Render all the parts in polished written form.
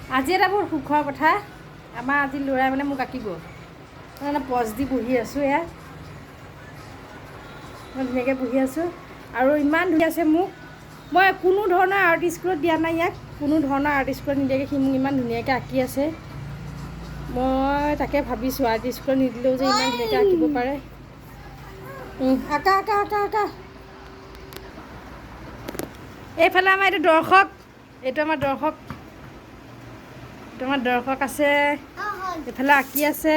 আজি এটা বহুত সুখৰ কথা আমাৰ আজি ল'ৰাই মানে মোক আঁকিব মানে পজ দি বহি আছোঁ এয়া মই ধুনীয়াকৈ বহি আছোঁ আৰু ইমান ধুনীয়া আছে মোক মই কোনো ধৰণৰ আৰ্ট স্কুলত দিয়া নাই ইয়াক কোনো ধৰণৰ আৰ্ট স্কুলত নিদিয়াকৈ সি মোক ইমান ধুনীয়াকৈ আঁকি আছে মই তাকে ভাবিছোঁ আৰ্ট স্কুলত নিদিলেও যে ইমান ধুনীয়াকৈ আঁকিব পাৰে আঁকা আঁকা আঁকা আঁকা এইফালে আমাৰ এইটো দৰ্শক এইটো আমাৰ দৰ্শক আছে এইফালে আঁকি আছে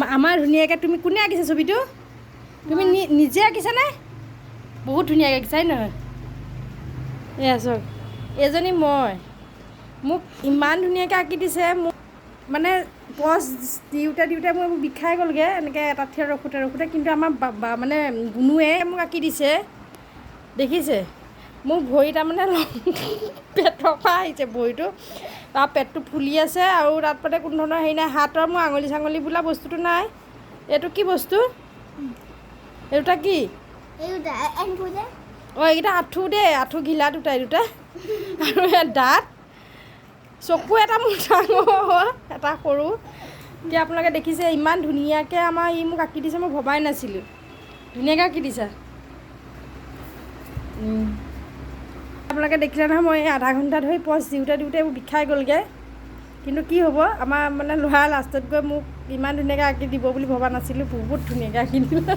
আমাৰ ধুনীয়াকৈ তুমি কোনে আঁকিছে ছবিটো তুমি নিজে আঁকিছানে বহুত ধুনীয়াকৈ আঁকিছা হয় নহয় এয়া চাওক এজনী মই মোক ইমান ধুনীয়াকৈ আঁকি দিছে মোক মানে পজ দিওঁতে মোৰ বিষাই গ'লগৈ এনেকৈ এটা থিয় ৰখোঁতে কিন্তু আমাৰ মানে গুণুৱে মোক আঁকি দিছে দেখিছে মোৰ ভৰি তাৰমানে পেটৰ পৰা আহিছে ভৰিটো তাৰ পেটটো ফুলি আছে আৰু তাত মানে কোনো ধৰণৰ হেৰি নাই হাতৰ মোৰ আঙুলি চাঙুলি বোলা বস্তুটো নাই এইটো কি বস্তু এইটা কি অঁ এইকেইটা আঁঠু দেই আঁঠু ঘিলা দুটা আৰু দাঁত চকু এটা মোৰ ডাঙৰ এটা সৰু এতিয়া আপোনালোকে দেখিছে ইমান ধুনীয়াকৈ আমাৰ ই মোক আঁকি দিছে মই ভবাই নাছিলোঁ ধুনীয়াকৈ আঁকি দিছা আপোনালোকে দেখিলে নহয় মই আধা ঘণ্টা ধৰি পজ দিওঁতে মোৰ বিষাই গ'লগৈ কিন্তু কি হ'ব আমাৰ মানে ল'ৰা লাষ্টত গৈ মোক ইমান ধুনীয়াকৈ আঁকি দিব বুলি ভবা নাছিলোঁ বহুত ধুনীয়াকৈ আঁকি দিলে